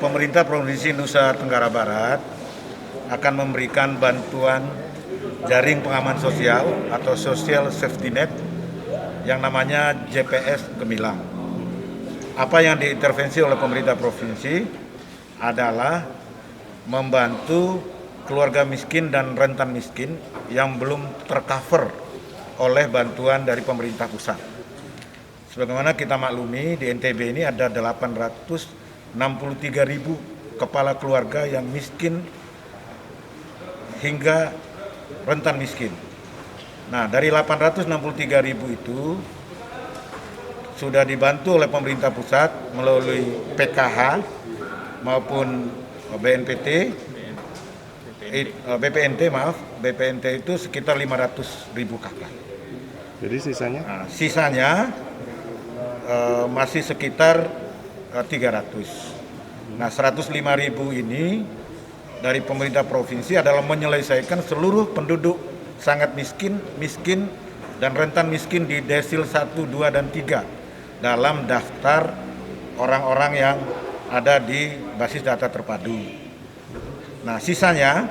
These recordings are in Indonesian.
Pemerintah Provinsi Nusa Tenggara Barat akan memberikan bantuan jaring pengaman sosial atau Social Safety Net yang namanya JPS Gemilang. Apa yang diintervensi oleh pemerintah provinsi adalah membantu keluarga miskin dan rentan miskin yang belum tercover oleh bantuan dari pemerintah pusat. Sebagaimana kita maklumi, di NTB ini ada 863.000 kepala keluarga yang miskin hingga rentan miskin. Nah, dari 863.000 itu sudah dibantu oleh pemerintah pusat melalui PKH maupun BPNT itu sekitar 500.000 kakak. Jadi sisanya? Nah, sisanya masih sekitar 300. Nah, 105.000 ini dari pemerintah provinsi adalah menyelesaikan seluruh penduduk sangat miskin dan rentan miskin di desil 1, 2, dan 3 dalam daftar orang-orang yang ada di basis data terpadu. Nah, sisanya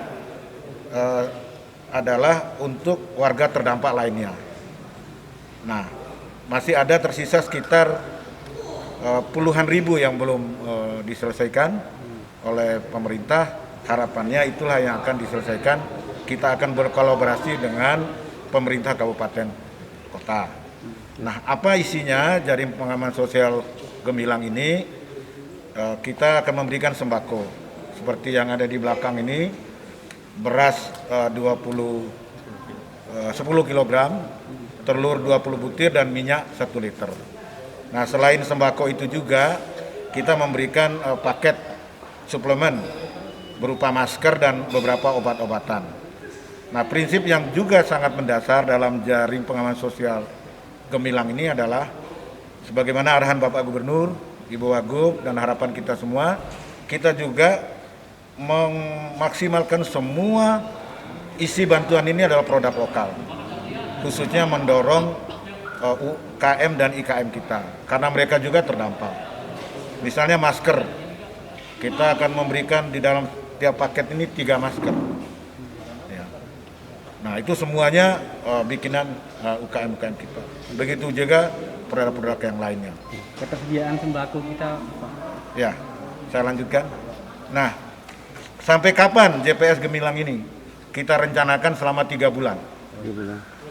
adalah untuk warga terdampak lainnya. Nah, masih ada tersisa sekitar puluhan ribu yang belum diselesaikan oleh pemerintah. Harapannya itulah yang akan diselesaikan. Kita akan berkolaborasi dengan pemerintah kabupaten kota. Nah, apa isinya jaring pengaman sosial Gemilang ini? Kita akan memberikan sembako seperti yang ada di belakang ini, beras 10 kg, telur 20 butir, dan minyak 1 liter. Nah, selain sembako itu juga kita memberikan paket suplemen berupa masker dan beberapa obat-obatan. Nah, prinsip yang juga sangat mendasar dalam jaring pengaman sosial Gemilang ini adalah sebagaimana arahan Bapak Gubernur, Ibu Wagub, dan harapan kita semua, kita juga memaksimalkan semua isi bantuan ini adalah produk lokal, khususnya mendorong UKM dan IKM kita, karena mereka juga terdampak. Misalnya masker, kita akan memberikan di dalam tiap paket ini 3 masker. Ya. Nah, itu semuanya bikinan UKM-UKM kita. Begitu juga produk-produk yang lainnya. Ketersediaan sembako kita, Pak. Ya, saya lanjutkan. Nah, sampai kapan JPS Gemilang ini? Kita rencanakan selama 3 bulan.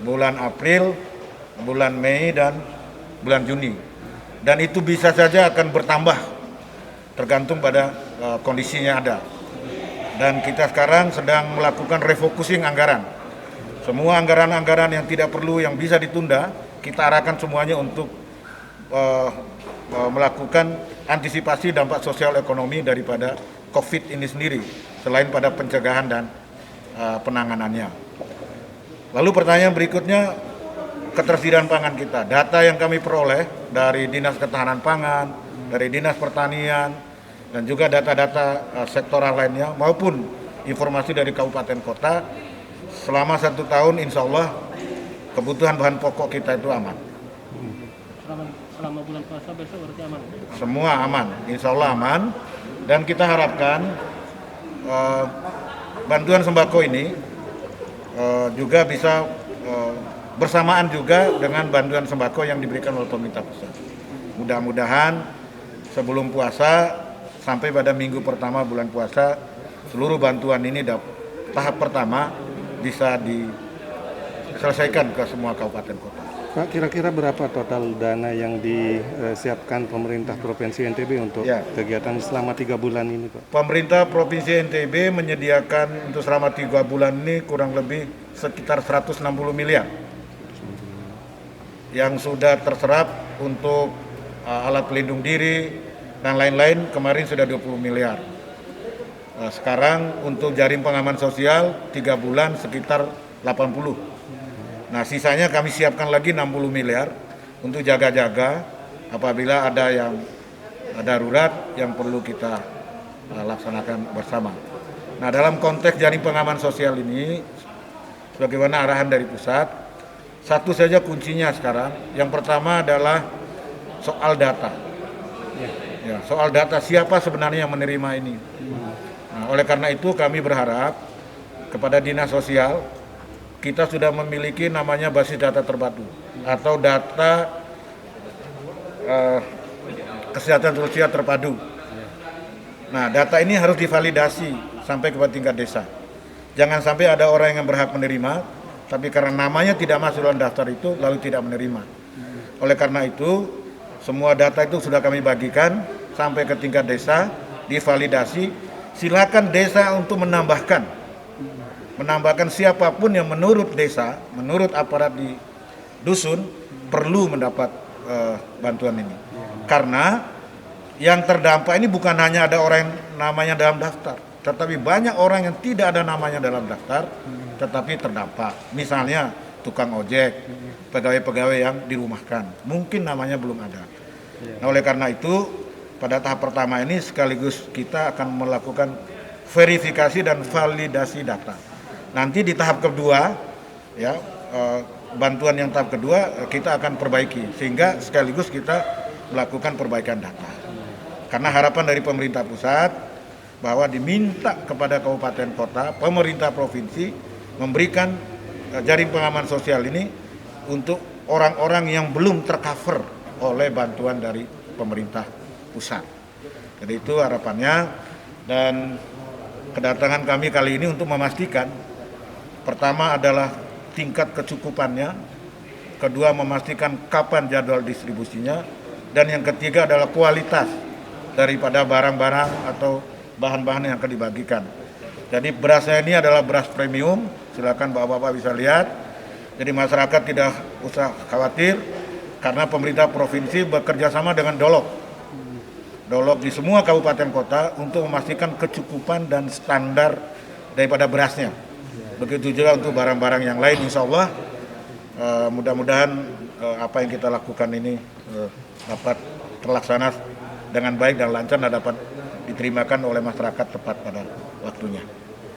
Bulan April, bulan Mei, dan bulan Juni. Dan itu bisa saja akan bertambah tergantung pada kondisinya ada. Dan kita sekarang sedang melakukan refocusing anggaran. Semua anggaran-anggaran yang tidak perlu, yang bisa ditunda, kita arahkan semuanya untuk melakukan antisipasi dampak sosial ekonomi daripada COVID ini sendiri, selain pada pencegahan dan penanganannya. Lalu pertanyaan berikutnya, ketersediaan pangan kita. Data yang kami peroleh dari Dinas Ketahanan Pangan, dari Dinas Pertanian, dan juga data-data sektoral lainnya maupun informasi dari kabupaten kota, selama 1 tahun insya Allah kebutuhan bahan pokok kita itu aman. Selama bulan puasa besok berarti aman? Semua aman, insya Allah aman. Dan kita harapkan bantuan sembako ini juga bisa bersamaan juga dengan bantuan sembako yang diberikan oleh pemerintah pusat. Mudah-mudahan sebelum puasa sampai pada minggu pertama bulan puasa, seluruh bantuan ini tahap pertama bisa diselesaikan ke semua kabupaten kota. Pak, kira-kira berapa total dana yang disiapkan pemerintah Provinsi NTB untuk kegiatan selama 3 bulan ini, Pak? Pemerintah Provinsi NTB menyediakan untuk selama 3 bulan ini kurang lebih sekitar 160 miliar yang sudah terserap untuk alat pelindung diri dan lain-lain. Kemarin sudah 20 miliar. Sekarang untuk jaring pengaman sosial 3 bulan sekitar 80. Nah, sisanya kami siapkan lagi 60 miliar untuk jaga-jaga apabila ada yang darurat yang perlu kita laksanakan bersama. Nah, dalam konteks jaring pengaman sosial ini, sebagaimana arahan dari pusat, satu saja kuncinya sekarang. Yang pertama adalah soal data. Ya, soal data siapa sebenarnya yang menerima ini. Nah, oleh karena itu kami berharap kepada Dinas Sosial, kita sudah memiliki namanya basis data terpadu atau data kesehatan sosial terpadu. Nah, data ini harus divalidasi sampai kepada tingkat desa. Jangan sampai ada orang yang berhak menerima, tapi karena namanya tidak masuk dalam daftar itu, lalu tidak menerima. Oleh karena itu, semua data itu sudah kami bagikan sampai ke tingkat desa, divalidasi. Silakan desa untuk menambahkan siapapun yang menurut desa, menurut aparat di dusun perlu mendapat bantuan ini. Karena yang terdampak ini bukan hanya ada orang yang namanya dalam daftar, tetapi banyak orang yang tidak ada namanya dalam daftar, tetapi terdampak. Misalnya tukang ojek, pegawai-pegawai yang dirumahkan, mungkin namanya belum ada. Nah, oleh karena itu, pada tahap pertama ini sekaligus kita akan melakukan verifikasi dan validasi data. Nanti di tahap kedua, ya bantuan yang tahap kedua kita akan perbaiki, sehingga sekaligus kita melakukan perbaikan data. Karena harapan dari pemerintah pusat bahwa diminta kepada kabupaten kota, pemerintah provinsi memberikan jaring pengaman sosial ini untuk orang-orang yang belum tercover oleh bantuan dari pemerintah pusat. Jadi itu harapannya, dan kedatangan kami kali ini untuk memastikan pertama adalah tingkat kecukupannya, kedua memastikan kapan jadwal distribusinya, dan yang ketiga adalah kualitas daripada barang-barang atau bahan-bahan yang akan dibagikan. Jadi berasnya ini adalah beras premium, silakan bapak-bapak bisa lihat. Jadi masyarakat tidak usah khawatir karena pemerintah provinsi bekerja sama dengan Dolog di semua kabupaten kota untuk memastikan kecukupan dan standar daripada berasnya. Begitu juga untuk barang-barang yang lain, insya Allah mudah-mudahan apa yang kita lakukan ini dapat terlaksana dengan baik dan lancar dan dapat diterimakan oleh masyarakat tepat pada waktunya.